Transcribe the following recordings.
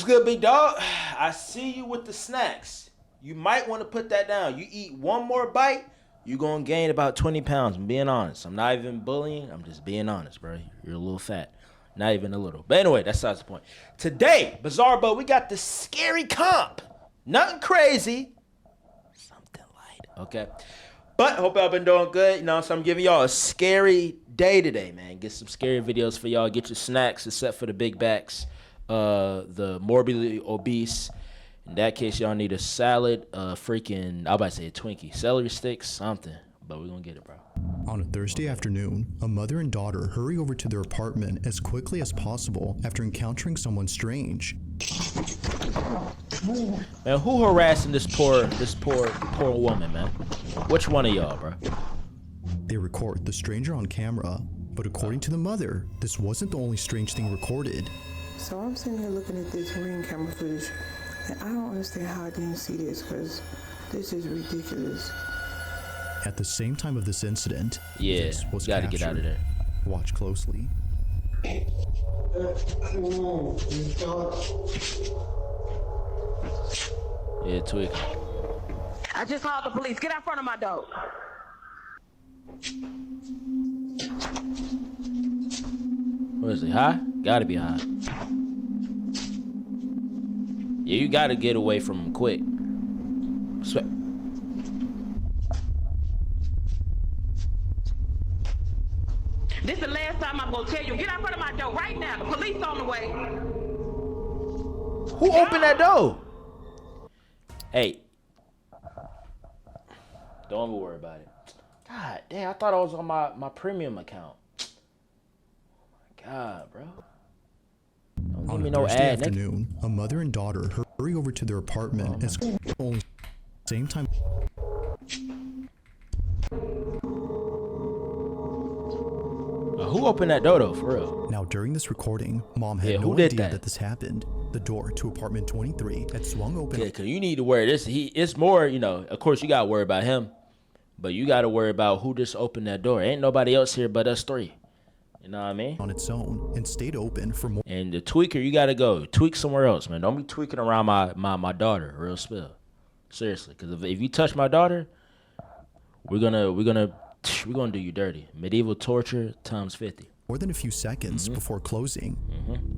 good, big dog? I see you with the snacks. You might want to put that down. You eat one more bite, you're going to gain about 20 pounds. I'm being honest. I'm not even bullying. I'm just being honest, bro. You're a little fat. Not even a little. But anyway, that's not the point. Today, Bizarre Bo, we got the scary comp. Nothing crazy. Something light. Okay. But hope y'all been doing good. You know, so I'm giving y'all a scary day today, man. Get some scary videos for y'all. Get your snacks, except for the big backs. The morbidly obese. In that case, y'all need a salad, freaking, I was about to say a Twinkie, celery sticks, something. But we're going to get it, bro. On a Thursday afternoon, a mother and daughter hurry over to their apartment as quickly as possible after encountering someone strange. Man, who harassing this poor woman, man? Which one of y'all, bro? They record the stranger on camera, but according to the mother, this wasn't the only strange thing recorded. So I'm sitting here looking at this ring camera footage, and I don't understand how I didn't see this, because this is ridiculous. At the same time of this incident, this was gotta captured. Get out of there. Watch closely. Yeah, tweak. I just called the police. Get out front of my door. What is he, high? Gotta be high. Yeah, you gotta get away from him quick. This is the last time I'm gonna tell you. Get out front of my door right now. The police on the way. Who opened that door? Hey. Don't even worry about it. God damn, I thought I was on my premium account. Oh my God, bro. Don't give me no Thursday ad, afternoon, a mother and daughter hurry over to their apartment as only same time. Who opened that door though, for real? Now during this recording, mom had no idea that this happened. The door to apartment 23 had swung open. Yeah, cause you need to worry this. It's more, you know. Of course, you gotta worry about him, but you gotta worry about who just opened that door. Ain't nobody else here but us three. You know what I mean? On its own and stayed open for more. And the tweaker, you gotta go tweak somewhere else, man. Don't be tweaking around my daughter. Real spill. Seriously, cause if you touch my daughter, we're gonna do you dirty. Medieval torture times 50. More than a few seconds before closing.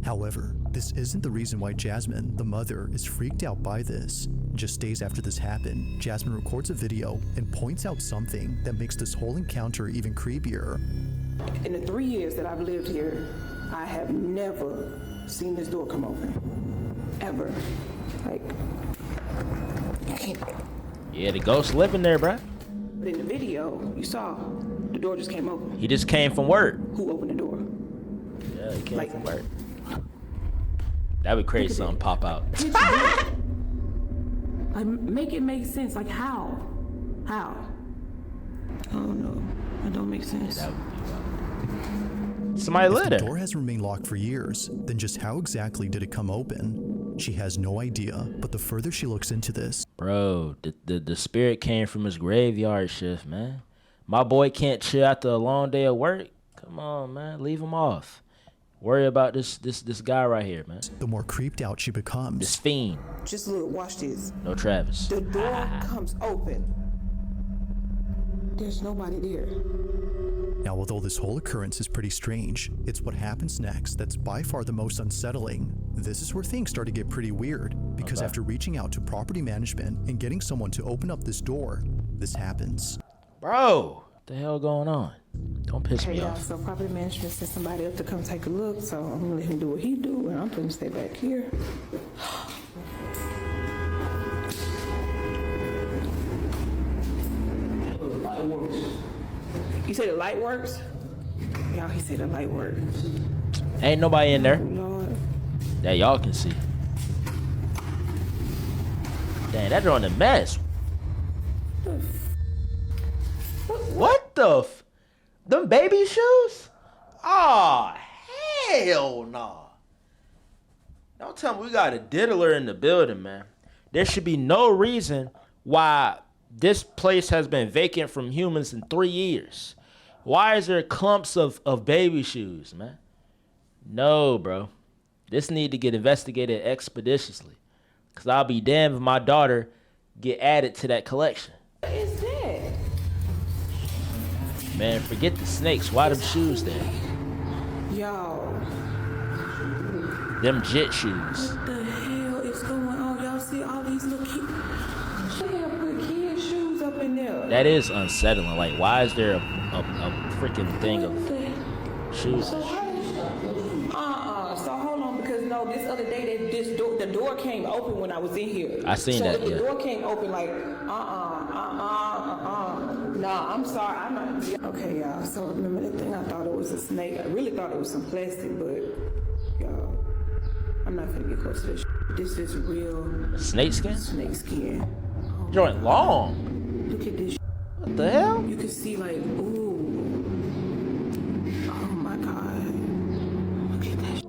However, this isn't the reason why Jasmine, the mother, is freaked out by this. Just days after this happened, Jasmine records a video and points out something that makes this whole encounter even creepier. In the 3 years that I've lived here, I have never seen this door come open. Ever. Like, Yeah, the ghost living there, bruh. But in the video, you saw the door just came open. He just came from work. Who opened the door? Yeah, he came from work. That would crazy something pop out. Like, make it make sense. Like, how? How? I don't know. It don't make sense. Somebody lit it. The door has remained locked for years. Then just how exactly did it come open? She has no idea, but the further she looks into this. Bro, the spirit came from his graveyard shift, man. My boy can't chill after a long day of work. Come on, man. Leave him off. Worry about this guy right here, man. The more creeped out she becomes. This fiend. Just look, watch this. No Travis. The door comes open. There's nobody there. Now, although this whole occurrence is pretty strange, it's what happens next that's by far the most unsettling. This is where things start to get pretty weird, because after reaching out to property management and getting someone to open up this door, this happens. Bro, what the hell going on? Don't piss me off. So property management sent somebody up to come take a look, so I'm gonna let him do what he do, and I'm gonna stay back here. You say the light works? Y'all, he said the light works. Ain't nobody in there. Lord. That y'all can see. Dang, that drawing a mess. What the f? Them baby shoes? Oh, hell no. Don't tell me we got a diddler in the building, man. There should be no reason why this place has been vacant from humans in 3 years. Why is there clumps of baby shoes, man? No, bro. This need to get investigated expeditiously. Because I'll be damned if my daughter get added to that collection. What is that? Man, forget the snakes. Why them shoes there? Yo, Them jet shoes. what the hell is going on? Y'all see all these little kids? They have put kids' shoes up in there. That is unsettling. Like, why is there a freaking thing of shoes? So hold on, because no, this other day the door came open when I was in here. I seen that, The yeah. door came open like, Nah, I'm sorry, I'm not. Okay, y'all. So remember that thing? I thought it was a snake. I really thought it was some plastic, but y'all, I'm not gonna get close to this. This is real Snake skin? snake skin. Joint long. Look at this. What the hell? You can see like, ooh. Oh my God. Look at that.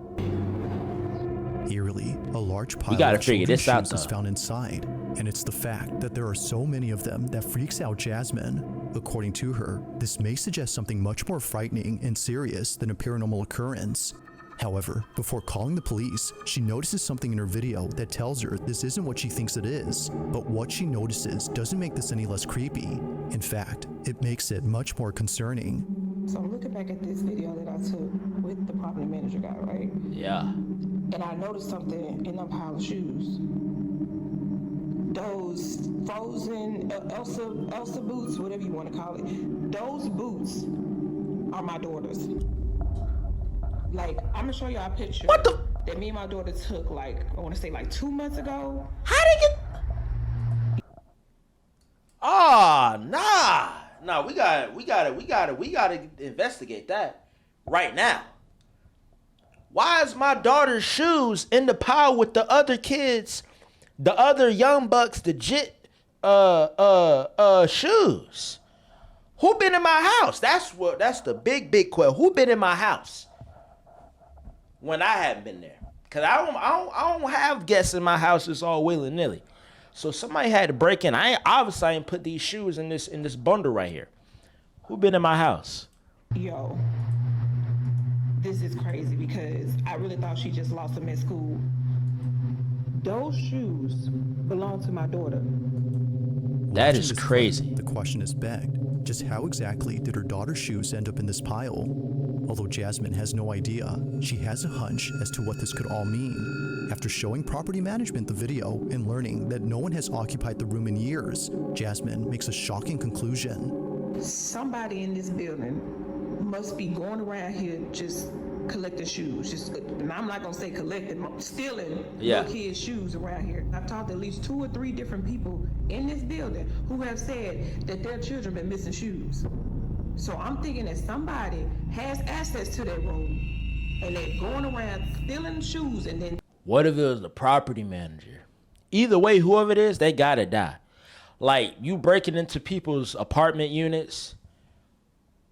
Eerily, a large pile gotta of figure children's this out, shoes is though. found inside, and it's the fact that there are so many of them that freaks out Jasmine. According to her, this may suggest something much more frightening and serious than a paranormal occurrence. However, before calling the police, she notices something in her video that tells her this isn't what she thinks it is, but what she notices doesn't make this any less creepy. In fact, it makes it much more concerning. So I'm looking back at this video that I took with the property manager guy, right? Yeah. And I noticed something in that pile of shoes. Those frozen Elsa boots, whatever you want to call it, those boots are my daughter's. Like, I'm gonna show y'all a picture. What the? That me and my daughter took, like, I want to say like 2 months ago. How they get? Ah, nah. We gotta investigate that right now. Why is my daughter's shoes in the pile with the other kids, the other young bucks, the jit shoes? Who been in my house? That's the big question. Who been in my house when I haven't been there? Cause I don't have guests in my house. It's all willy nilly. So somebody had to break in. I ain't put these shoes in this bundle right here. Who been in my house? Yo, this is crazy because I really thought she just lost them at school. Those shoes belong to my daughter. That is Watching this crazy. clip, the question is begged. Just how exactly did her daughter's shoes end up in this pile? Although Jasmine has no idea, she has a hunch as to what this could all mean. After showing property management the video and learning that no one has occupied the room in years, Jasmine makes a shocking conclusion. Somebody in this building must be going around here just collecting shoes. And I'm not gonna say collecting, stealing little kids' shoes around here. I've talked to at least 2 or 3 different people in this building who have said that their children been missing shoes. So I'm thinking that somebody has access to that room and they're going around stealing shoes and then. What if it was the property manager? Either way, whoever it is, they gotta die. Like, you breaking into people's apartment units,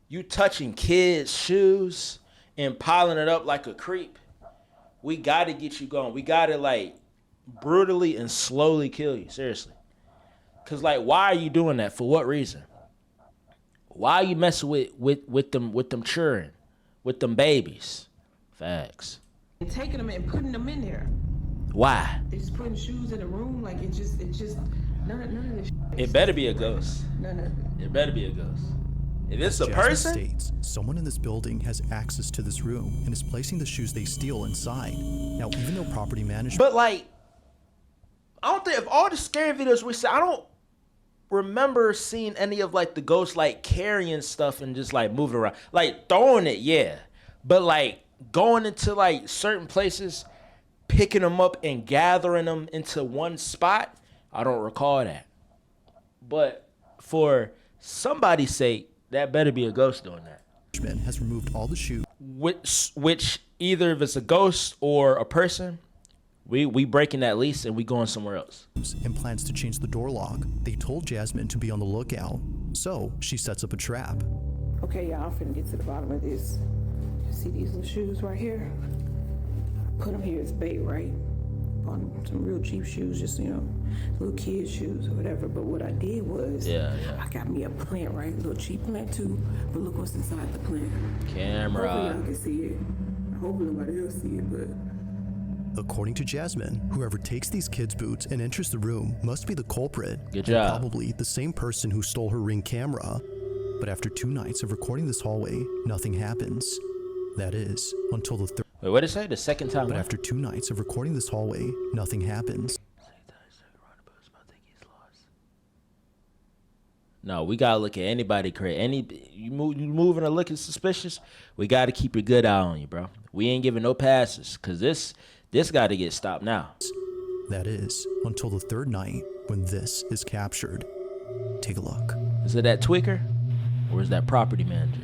you touching kids' shoes and piling it up like a creep. We gotta get you going. We gotta, like, brutally and slowly kill you. Seriously. Cause, like, why are you doing that? For what reason? Why are you messing with them children, with them babies? Facts. And taking them and putting them in there. Why? They just putting shoes in the room like it just none of this. It better be a ghost. None of it. It better be a ghost. If it's a Jasmine person, states someone in this building has access to this room and is placing the shoes they steal inside. Now, even though property management... but like, I don't think, if all the scary videos we see, I don't remember seeing any of like the ghosts like carrying stuff and just like moving around. Like throwing it, yeah. But like going into like certain places, picking them up and gathering them into one spot, I don't recall that. But for somebody's sake, that better be a ghost doing that. management has removed all the shoes. Which either if it's a ghost or a person, we breaking that lease and we going somewhere else. And plans to change the door lock. They told Jasmine to be on the lookout, so she sets up a trap. Okay, y'all, I'm finna get to the bottom of this. You see these little shoes right here? Put them here as bait, right? On some real cheap shoes, just, you know, little kids' shoes or whatever. But what I did was, I got me a plant, right? A little cheap plant too. But look what's inside the plant. Camera. Hopefully y'all can see it. I hope nobody else see it, but According to Jasmine, whoever takes these kids' boots and enters the room must be the culprit. Good job. And probably the same person who stole her Ring camera. But after 2 nights of recording this hallway, nothing happens. That is, until the third. Wait, what did it say? The second time? But after 2 nights of recording this hallway, nothing happens. No, we gotta look at anybody crazy. You moving or looking suspicious, we gotta keep a good eye on you, bro. We ain't giving no passes, cause this gotta get stopped now. That is, until the 3rd night, when this is captured. Take a look. Is it that tweaker? Or is that property manager?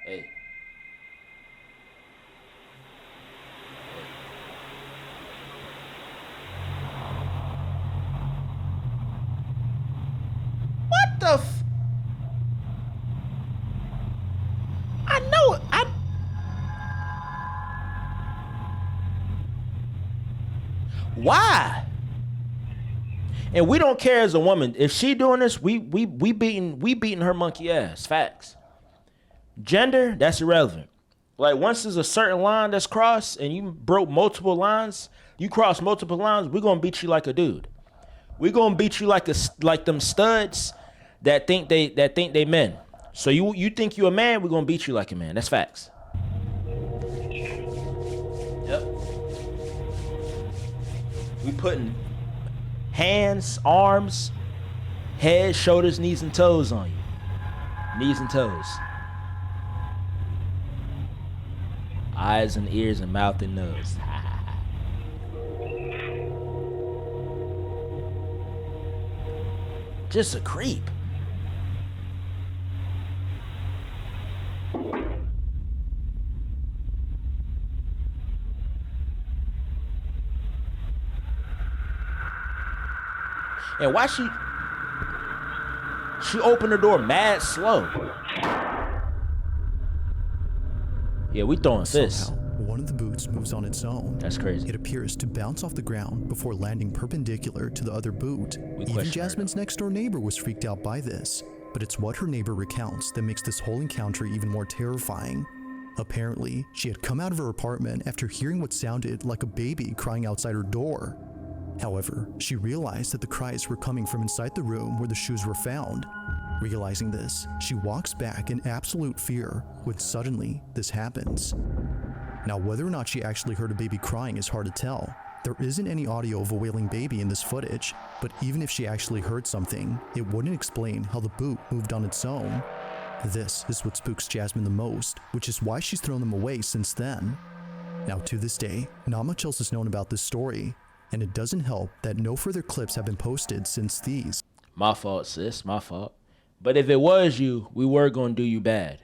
Hey. What the f... I know it. Why? And we don't care as a woman. If she doing this, we beating her monkey ass. Facts. Gender, that's irrelevant. Like once there's a certain line that's crossed and you broke multiple lines, you cross multiple lines, we're gonna beat you like a dude. We're gonna beat you like them studs that think they men. So you think you a man, we're gonna beat you like a man. That's facts. Yep. We putting hands, arms, head, shoulders, knees, and toes on you. Knees and toes. Eyes and ears and mouth and nose. Just a creep. And why she opened the door mad slow. Yeah, we throwing fists. Somehow, one of the boots moves on its own. That's crazy. It appears to bounce off the ground before landing perpendicular to the other boot. Even Jasmine's next door neighbor was freaked out by this, but it's what her neighbor recounts that makes this whole encounter even more terrifying. Apparently, she had come out of her apartment after hearing what sounded like a baby crying outside her door. However, she realized that the cries were coming from inside the room where the shoes were found. Realizing this, she walks back in absolute fear when suddenly this happens. Now, whether or not she actually heard a baby crying is hard to tell. There isn't any audio of a wailing baby in this footage, but even if she actually heard something, it wouldn't explain how the boot moved on its own. This is what spooks Jasmine the most, which is why she's thrown them away since then. Now, to this day, not much else is known about this story, and it doesn't help that no further clips have been posted since these. My fault, sis, my fault. But if it was you, we were gonna do you bad.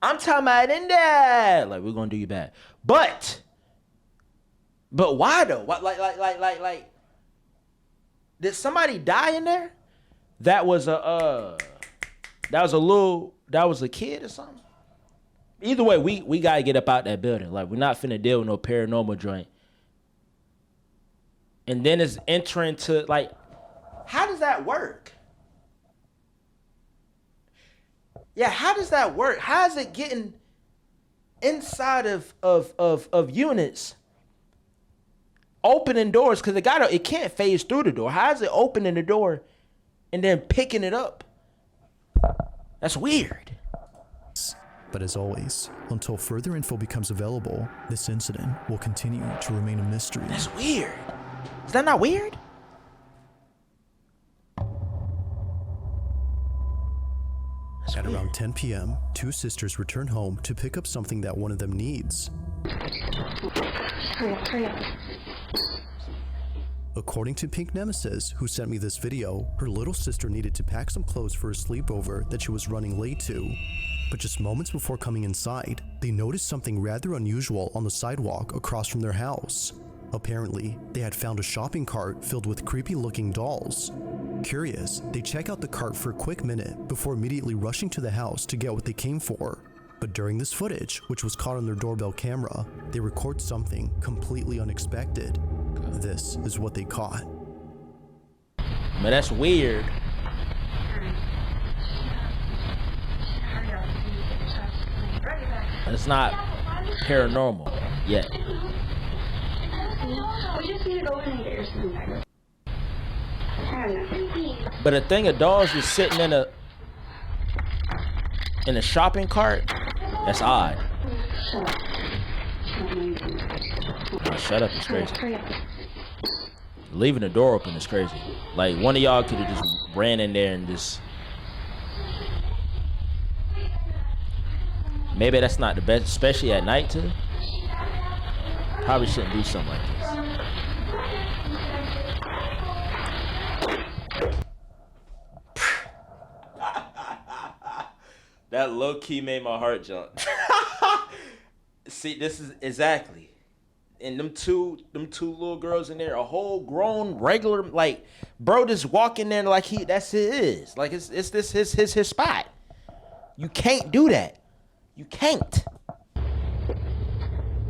I'm talking about in there. Like, we're gonna do you bad. But why though? What, like, did somebody die in there? That was a kid or something? Either way, we gotta get up out that building. Like, we're not finna deal with no paranormal joint. And then it's entering to, like, how does that work? Yeah, how does that work? How is it getting inside of units, opening doors? Because it can't phase through the door. How is it opening the door and then picking it up? That's weird. But as always, until further info becomes available, this incident will continue to remain a mystery. That's weird. Is that not weird? At around 10 p.m., 2 sisters return home to pick up something that one of them needs. Hurry up. According to Pink Nemesis, who sent me this video, her little sister needed to pack some clothes for a sleepover that she was running late to. But just moments before coming inside, they noticed something rather unusual on the sidewalk across from their house. Apparently, they had found a shopping cart filled with creepy-looking dolls. Curious, they check out the cart for a quick minute before immediately rushing to the house to get what they came for. But during this footage, which was caught on their doorbell camera, they record something completely unexpected. This is what they caught. Man, that's weird. It's not paranormal yet. But a thing of dolls is sitting in a shopping cart. That's odd. Oh, shut up, it's crazy. Leaving the door open is crazy. Like, one of y'all could have just ran in there and just... Maybe that's not the best, especially at night too. Probably shouldn't do something like this. That low key made my heart jump. See, this is exactly. And them two little girls in there, a whole grown regular, like, bro just walk in there like that's his. Like it's this his spot. You can't do that. You can't.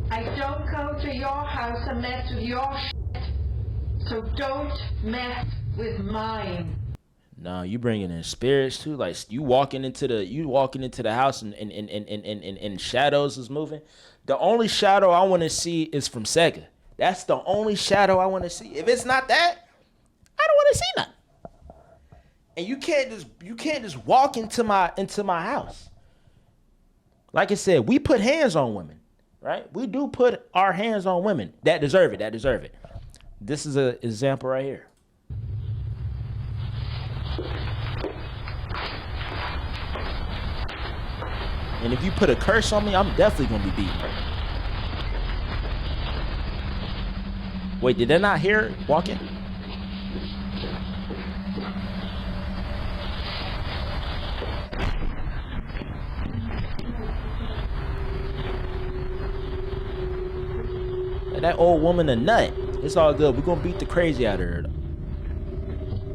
I don't go to your house and mess with your shit. So don't mess with mine. No, you bringing in spirits too. Like you walking into the house and shadows is moving. The only shadow I want to see is from Sega. That's the only shadow I want to see. If it's not that, I don't want to see nothing. And you can't just walk into my house. Like I said, we put hands on women, right? We do put our hands on women that deserve it. This is an example right here. And if you put a curse on me, I'm definitely gonna be beaten. Wait, did they not hear it walking? That old woman a nut. It's all good. We're gonna beat the crazy out of her.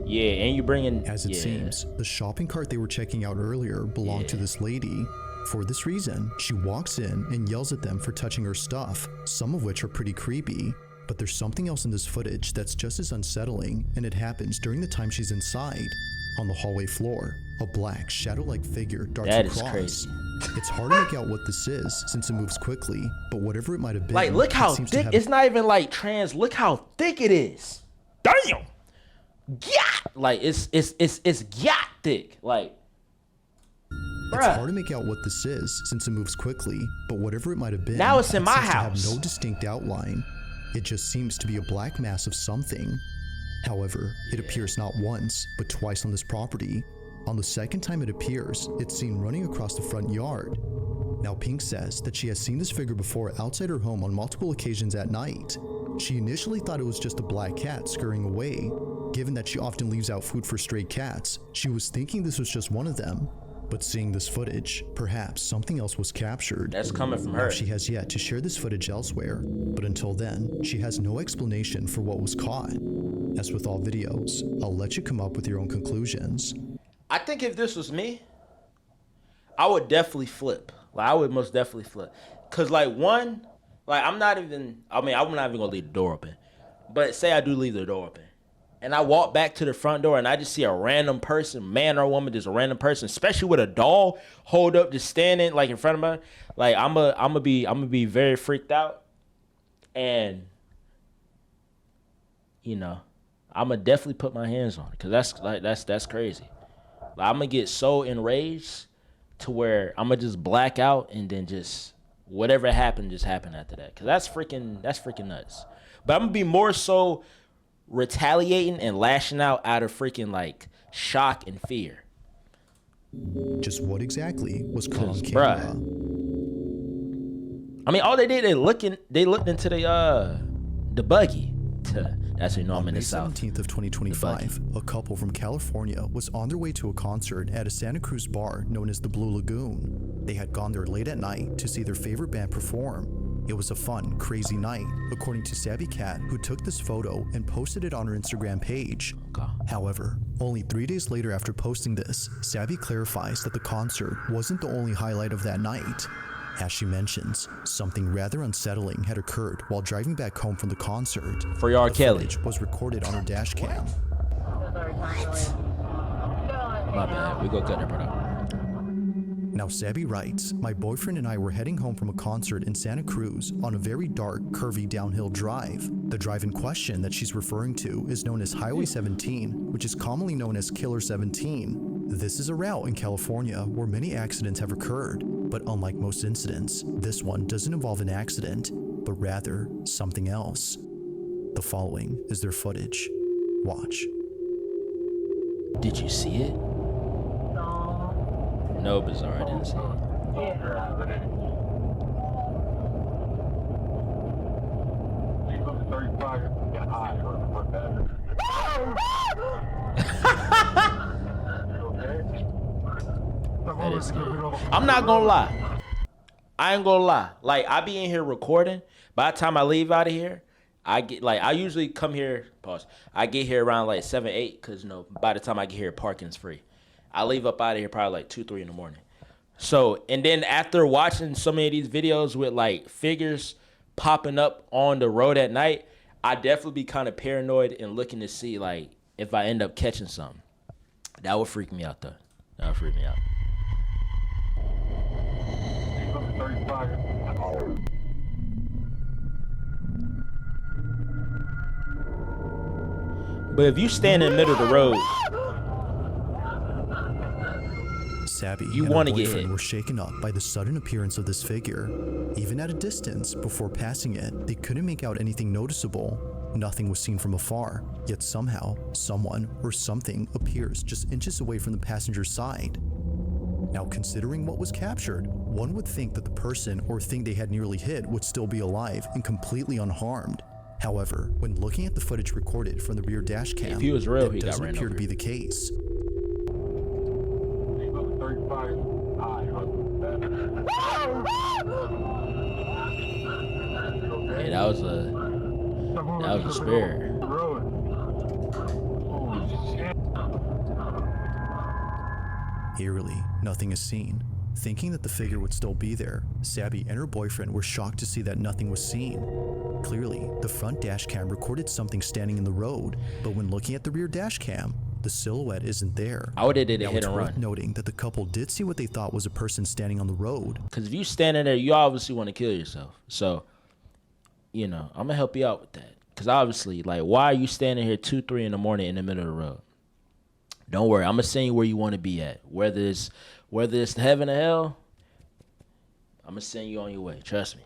Yeah, and you bringing... As it seems, the shopping cart they were checking out earlier belonged to this lady. For this reason, she walks in and yells at them for touching her stuff, some of which are pretty creepy. But there's something else in this footage that's just as unsettling, and it happens during the time she's inside. On the hallway floor, a black, shadow-like figure darts across. That is crazy. It's hard to make out what this is since it moves quickly, but whatever it might have been... Like, look how thick, it's not even like trans, look how thick it is. Damn! Yeah! Like, it's yacht thick, like... It's hard to make out what this is since it moves quickly, but whatever it might have been... Now it's in my house. It seems to have no distinct outline. It just seems to be a black mass of something. However, it appears not once, but twice on this property. On the second time it appears, it's seen running across the front yard. Now Pink says that she has seen this figure before outside her home on multiple occasions at night. She initially thought it was just a black cat scurrying away. Given that she often leaves out food for stray cats, she was thinking this was just one of them. But seeing this footage, perhaps something else was captured. That's coming from her. Now she has yet to share this footage elsewhere, but until then, she has no explanation for what was caught. As with all videos, I'll let you come up with your own conclusions. I think if this was me, I would definitely flip. Like, I would most definitely flip. Cause like I'm not even gonna leave the door open. But say I do leave the door open. And I walk back to the front door and I just see a random person, man or woman, just a random person, especially with a doll hold up, just standing like in front of me. Like I'm gonna be very freaked out. And you know, I'm gonna definitely put my hands on it. Cause that's crazy. Like, I'm gonna get so enraged to where I'm gonna just black out and then just whatever happened just happen after that. Cause that's freaking nuts. But I'm gonna be more so retaliating and lashing out of freaking like shock and fear. Just what exactly was caught on camera? I mean, all they did, they looked into the buggy. That's what you know I'm in the South. On May 17th of 2025, a couple from California was on their way to a concert at a Santa Cruz bar known as the Blue Lagoon. They had gone there late at night to see their favorite band perform. It was a fun, crazy night, according to Sabby Cat, who took this photo and posted it on her Instagram page. Okay. However, only 3 days later after posting this, Sabby clarifies that the concert wasn't the only highlight of that night. As she mentions, something rather unsettling had occurred while driving back home from the concert. For R. Kelly. Footage was recorded on her dash cam. My bad. We go cut that part out. Now, Sabby writes, my boyfriend and I were heading home from a concert in Santa Cruz on a very dark, curvy downhill drive. The drive in question that she's referring to is known as Highway 17, which is commonly known as Killer 17. This is a route in California where many accidents have occurred, but unlike most incidents, this one doesn't involve an accident, but rather something else. The following is their footage. Watch. Did you see it? No, Bizarre, I didn't see it. That is scary. I'm not gonna lie. I ain't gonna lie. Like, I be in here recording. By the time I leave out of here, I usually come here, pause. I get here around like 7, 8, because, you know, by the time I get here, parking's free. I leave up out of here probably like 2, 3 in the morning. So, and then after watching so many of these videos with like figures popping up on the road at night, I definitely be kind of paranoid and looking to see like if I end up catching something. That would freak me out though. That would freak me out. But if you stand in the middle of the road, Sabby you and want her to get boyfriend hit. were shaken up by the sudden appearance of this figure. Even at a distance, before passing it, they couldn't make out anything noticeable. Nothing was seen from afar, yet somehow, someone or something appears just inches away from the passenger's side. Now, considering what was captured, one would think that the person or thing they had nearly hit would still be alive and completely unharmed. However, when looking at the footage recorded from the rear dash cam, if he was real, that he got doesn't ran appear over. to be the case. Hey, that was a spirit. Eerily, nothing is seen. Thinking that the figure would still be there, Sabby and her boyfriend were shocked to see that nothing was seen. Clearly, the front dash cam recorded something standing in the road, but when looking at the rear dash cam, the silhouette isn't there. I would have did a Now, hit it's and worth run. noting that the couple did see what they thought was a person standing on the road. Because if you standing there, you obviously want to kill yourself. So, you know, I'm going to help you out with that. Because obviously, like, why are you standing here 2, 3 in the morning in the middle of the road? Don't worry. I'm going to send you where you want to be at. Whether it's heaven or hell, I'm going to send you on your way. Trust me.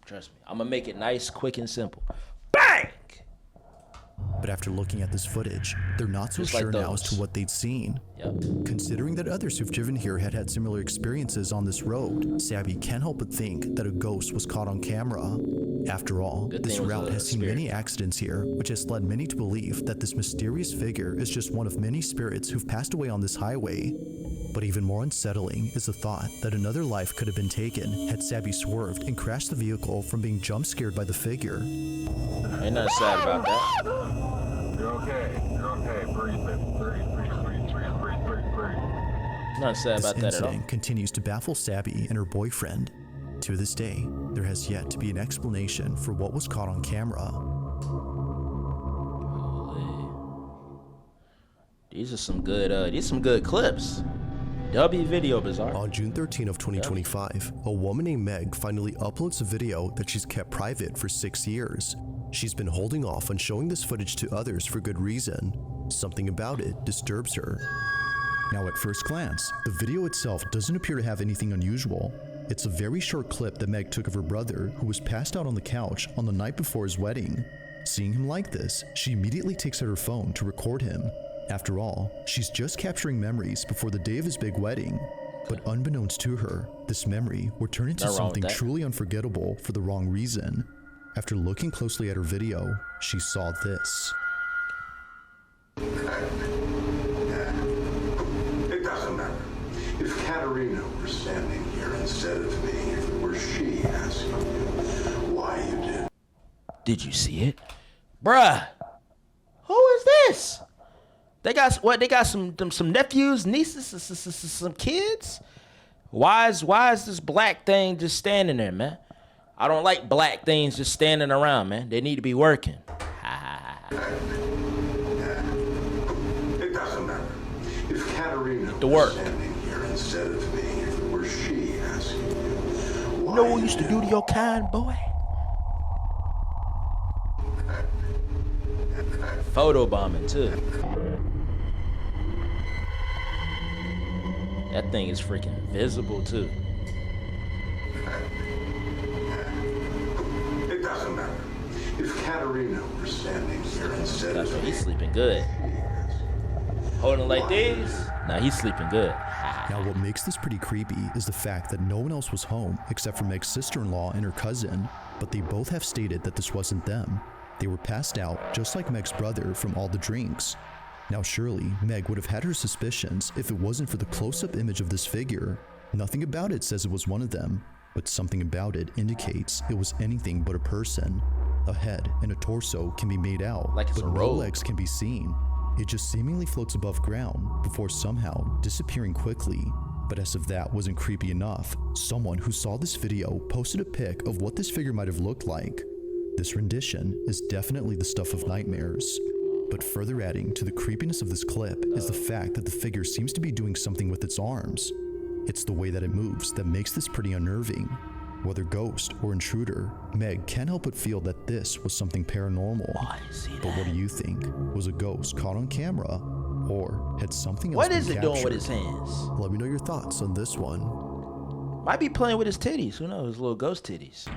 Trust me. I'm going to make it nice, quick, and simple. Bang! But after looking at this footage, they're not so Just like sure now as those. to what they'd seen. Yep. Considering that others who've driven here had had similar experiences on this road, Sabby can't help but think that a ghost was caught on camera. After all, Good this thing it was route a has seen spirit. many accidents here, which has led many to believe that this mysterious figure is just one of many spirits who've passed away on this highway. But even more unsettling is the thought that another life could have been taken had Sabby swerved and crashed the vehicle from being jump scared by the figure. Ain't nothing sad about that. You're okay. You're okay. Breathe. Nothing sad This about that at all. incident continues to baffle Sabby and her boyfriend. To this day, there has yet to be an explanation for what was caught on camera. These are some good clips. W video Bizarre. On June 13 of 2025, a woman named Meg finally uploads a video that she's kept private for 6 years. She's been holding off on showing this footage to others for good reason. Something about it disturbs her. Now, at first glance, the video itself doesn't appear to have anything unusual. It's a very short clip that Meg took of her brother, who was passed out on the couch on the night before his wedding. Seeing him like this, she immediately takes out her phone to record him. After all, she's just capturing memories before the day of his big wedding. But unbeknownst to her, this memory would turn into Nothing wrong with something that. truly unforgettable for the wrong reason. After looking closely at her video, she saw this. It doesn't matter. If Katerina were standing here instead of me, if it were she asking you why you did. Did you see it? Bruh. Who is this? They got what? They got some nephews, nieces, some kids? Why is this black thing just standing there, man? I don't like black things just standing around, man. They need to be working. It Katerina to work. was standing here instead of me, if it were she asking you, You know what we used to do to your kind, boy? Photo bombing too. That thing is freaking visible too. It doesn't matter. If Katerina were standing here instead That's of right, me, he's sleeping good. Holding like this? Nah, he's sleeping good. Now, what makes this pretty creepy is the fact that no one else was home except for Meg's sister-in-law and her cousin, but they both have stated that this wasn't them. They were passed out just like Meg's brother from all the drinks. Now, surely Meg would have had her suspicions if it wasn't for the close-up image of this figure. Nothing about it says it was one of them, but something about it indicates it was anything but a person. A head and a torso can be made out, Like it's but a no robe. legs can be seen. It just seemingly floats above ground before somehow disappearing quickly. But as if that wasn't creepy enough, someone who saw this video posted a pic of what this figure might have looked like. This rendition is definitely the stuff of nightmares. But further adding to the creepiness of this clip is the fact that the figure seems to be doing something with its arms. It's the way that it moves that makes this pretty unnerving. Whether ghost or intruder, Meg can't help but feel that this was something paranormal. But what do you think? Was a ghost caught on camera, or had something else What been is it doing with captured? his hands? Let me know your thoughts on this one. Might be playing with his titties. Who knows? Little ghost titties.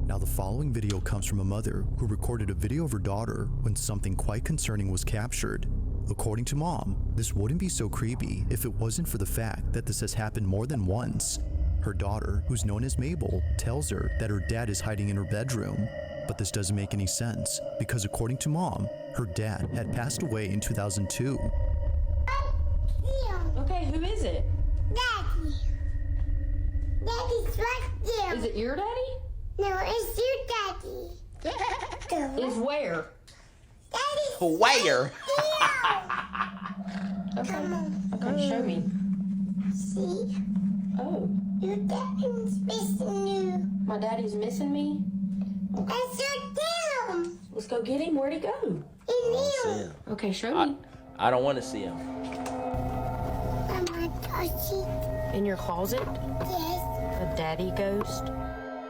Now, the following video comes from a mother who recorded a video of her daughter when something quite concerning was captured. According to mom, this wouldn't be so creepy if it wasn't for the fact that this has happened more than once. Her daughter, who's known as Mabel, tells her that her dad is hiding in her bedroom. But this doesn't make any sense, because according to mom, her dad had passed away in 2002. Okay, who is it? Daddy. Daddy's right there. Is it your daddy? No, it's your daddy. Is where? Daddy's Where? Okay. Come on. Okay, show me. See? Oh, Your daddy's missing you. my daddy's missing me? That's your dad. Let's go get him. Where'd he go? In See you. him. Okay, show me. I don't want to see him. Mama, touchy. In your closet? Yes. A daddy ghost?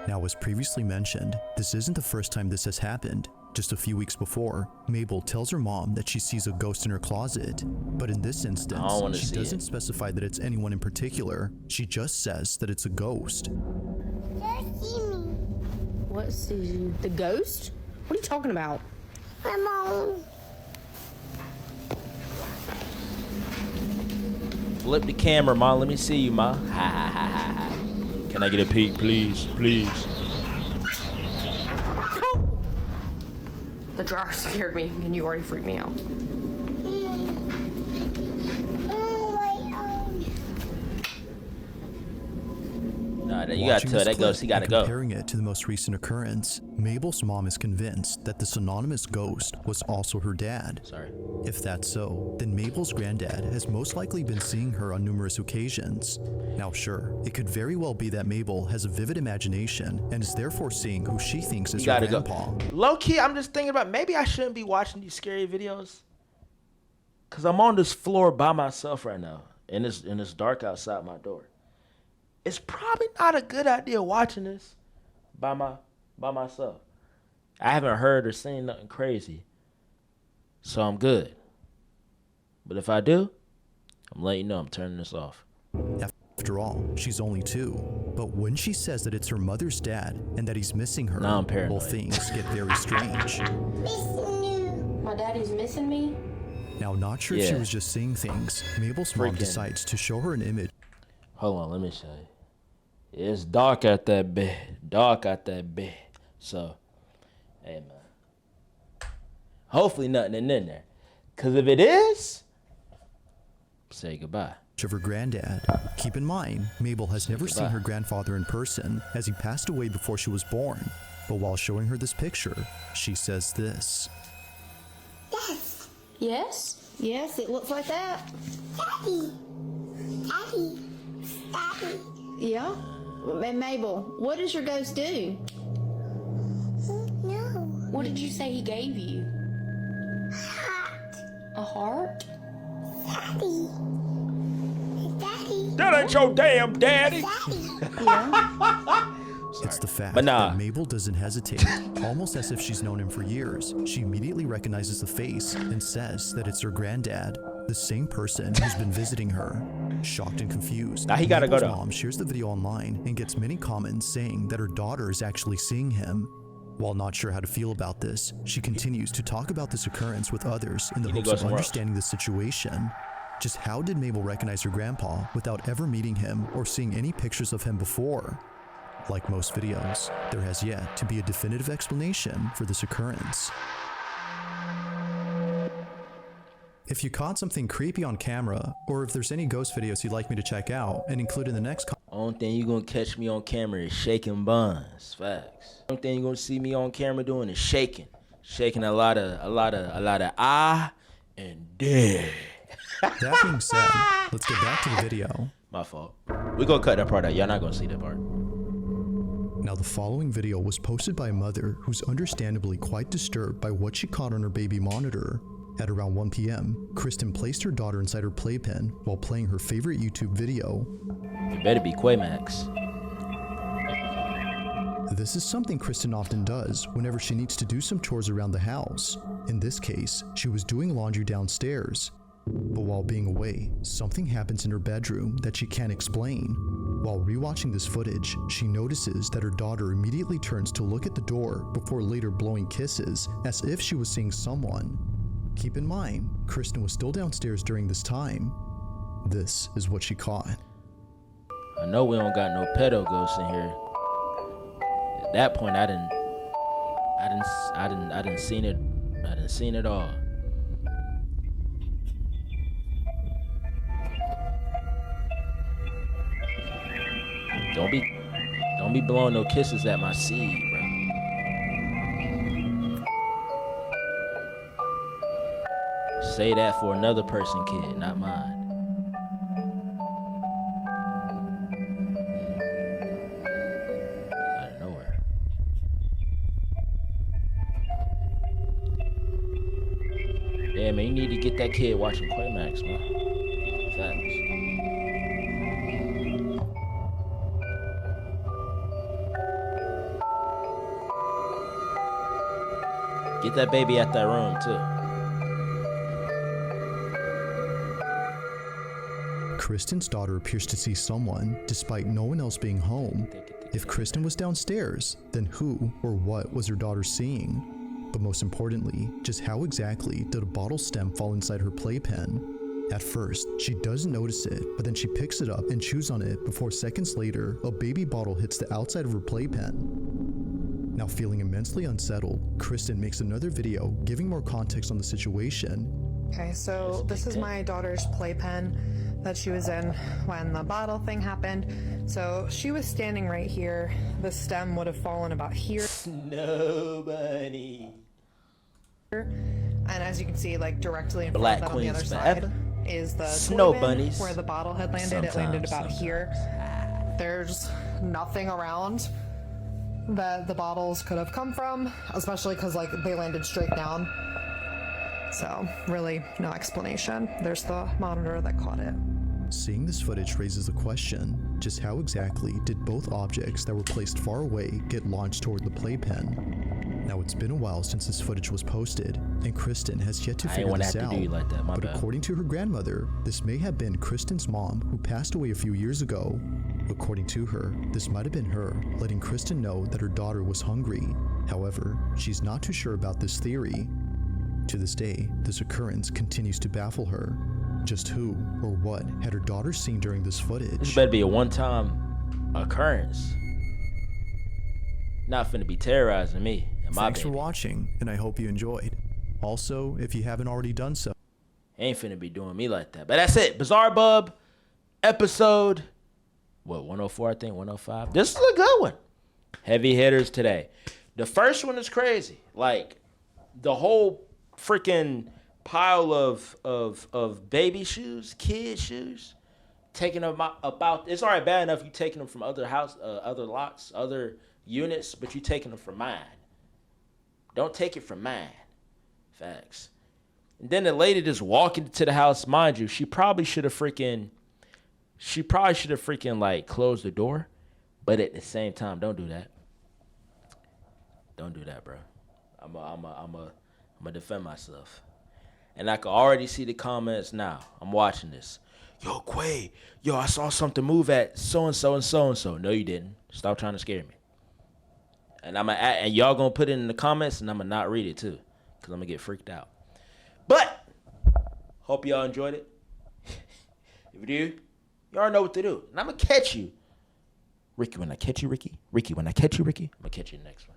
Now, as previously mentioned, this isn't the first time this has happened. Just a few weeks before, Mabel tells her mom that she sees a ghost in her closet. But in this instance, wanna she see doesn't it. specify that it's anyone in particular. She just says that it's a ghost. Just see me. What sees you? The ghost? What are you talking about? Come on. Flip the camera, ma. Let me see you, ma. Ha ha ha ha ha. Can I get a peek, please? Please. The dryer scared me, and you already freaked me out. Nah, you gotta Watching tell this that clip ghost he gotta and go. comparing it to the most recent occurrence, Mabel's mom is convinced that this anonymous ghost was also her dad. Sorry. If that's so, then Mabel's granddad has most likely been seeing her on numerous occasions. Now sure, it could very well be that Mabel has a vivid imagination and is therefore seeing who she thinks is You her gotta go. grandpa. Low key, I'm just thinking about maybe I shouldn't be watching these scary videos. Cause I'm on this floor by myself right now, and it's dark outside my door. It's probably not a good idea watching this by myself. I haven't heard or seen nothing crazy, so I'm good. But if I do, I'm letting you know I'm turning this off. After all, she's only 2. But when she says that it's her mother's dad and that he's missing her, Now I'm paranoid. well, things get very strange. Missing you. My daddy's missing me? Now, not sure if she Yeah. was just saying things, Mabel's mom Freaking- decides to show her an image Hold on, let me show you. It's dark at that bed. Dark at that bed. So, hey man. Hopefully nothing in there. Cause if it is, say goodbye. of her granddad. Keep in mind, Mabel has never seen goodbye. her grandfather in person, as he passed away before she was born. But while showing her this picture, she says this. Yes. Yes? Yes, it looks like that. Daddy. Daddy. Daddy. Yeah? And Mabel, what does your ghost do? No. What did you say he gave you? Hot. A heart? Daddy. Daddy. That ain't your damn daddy. Daddy. It's the fact But nah. that Mabel doesn't hesitate, almost as if she's known him for years. She immediately recognizes the face and says that it's her granddad, the same person who's been visiting her. Shocked and confused, Now he gotta go Mabel's though. mom shares the video online and gets many comments saying that her daughter is actually seeing him. While not sure how to feel about this, she continues to talk about this occurrence with others in the You need hopes to go of somewhere else. understanding the situation. Just how did Mabel recognize her grandpa without ever meeting him or seeing any pictures of him before? Like most videos, there has yet to be a definitive explanation for this occurrence. If you caught something creepy on camera, or if there's any ghost videos you'd like me to check out and include in the next Only thing you gonna catch me on camera is shaking buns. Facts. Only thing you gonna see me on camera doing is shaking a lot of ah and dead. That being said, let's get back to the video. My fault. We gonna cut that part out. Y'all not gonna see that part. Now the following video was posted by a mother who's understandably quite disturbed by what she caught on her baby monitor. At around 1 p.m., Kristen placed her daughter inside her playpen while playing her favorite YouTube video. It better be Quaymax. This is something Kristen often does whenever she needs to do some chores around the house. In this case, she was doing laundry downstairs. But while being away, something happens in her bedroom that she can't explain. While rewatching this footage, she notices that her daughter immediately turns to look at the door before later blowing kisses as if she was seeing someone. Keep in mind, Kristen was still downstairs during this time. This is what she caught. I know we don't got no pedo ghosts in here. At that point, I didn't seen it all. Don't be blowing no kisses at my seed, bro. Say that for another person, kid, not mine. Out of nowhere. Yeah, man, you need to get that kid watching Quaymax, man. Facts. Get that baby out that room, too. Kristen's daughter appears to see someone, despite no one else being home. If Kristen was downstairs, then who or what was her daughter seeing? But most importantly, just how exactly did a bottle stem fall inside her playpen? At first, she doesn't notice it, but then she picks it up and chews on it before seconds later, a baby bottle hits the outside of her playpen. Now feeling immensely unsettled, Kristen makes another video giving more context on the situation. Okay, so this is my daughter's playpen that she was in when the bottle thing happened. So she was standing right here. The stem would have fallen about here. Nobody. And as you can see, like directly in Black front of that on the other Queens side forever. is the Snow toy bin bunnies. where the bottle had landed. It landed about here. There's nothing around that the bottles could have come from, especially because like they landed straight down. So really no explanation. There's the monitor that caught it. Seeing this footage raises the question, just how exactly did both objects that were placed far away get launched toward the playpen? Now it's been a while since this footage was posted, and Kristen has yet to figure this out. But according to her grandmother, this may have been Kristen's mom who passed away a few years ago. According to her, this might have been her letting Kristen know that her daughter was hungry. However, she's not too sure about this theory. To this day, this occurrence continues to baffle her. Just who or what had her daughter seen during this footage? This better be a one-time occurrence. Not finna be terrorizing me and my Thanks baby. for watching, and I hope you enjoyed. Also, if you haven't already done so, Ain't finna be doing me like that. But that's it. Bizarre Bub, episode, 104, I think, 105. This is a good one. Heavy hitters today. The first one is crazy. Like, the whole freaking pile of baby shoes, kid shoes, taking them about. It's already bad enough you taking them from other other lots, other units, but you taking them from mine. Don't take it from mine. Facts. And then the lady just walking into the house, mind you, she probably should have freaking like closed the door. But at the same time, don't do that. Don't do that, bro. I'm a defend myself. And I can already see the comments now. I'm watching this. Yo, Quay. Yo, I saw something move at so-and-so and so-and-so. No, you didn't. Stop trying to scare me. And and y'all gonna put it in the comments, and I'm gonna not read it too, because I'm gonna get freaked out. But hope y'all enjoyed it. If you do, you already know what to do. And I'm gonna catch you. Ricky, when I catch you, Ricky. Ricky, when I catch you, Ricky, I'm gonna catch you in the next one.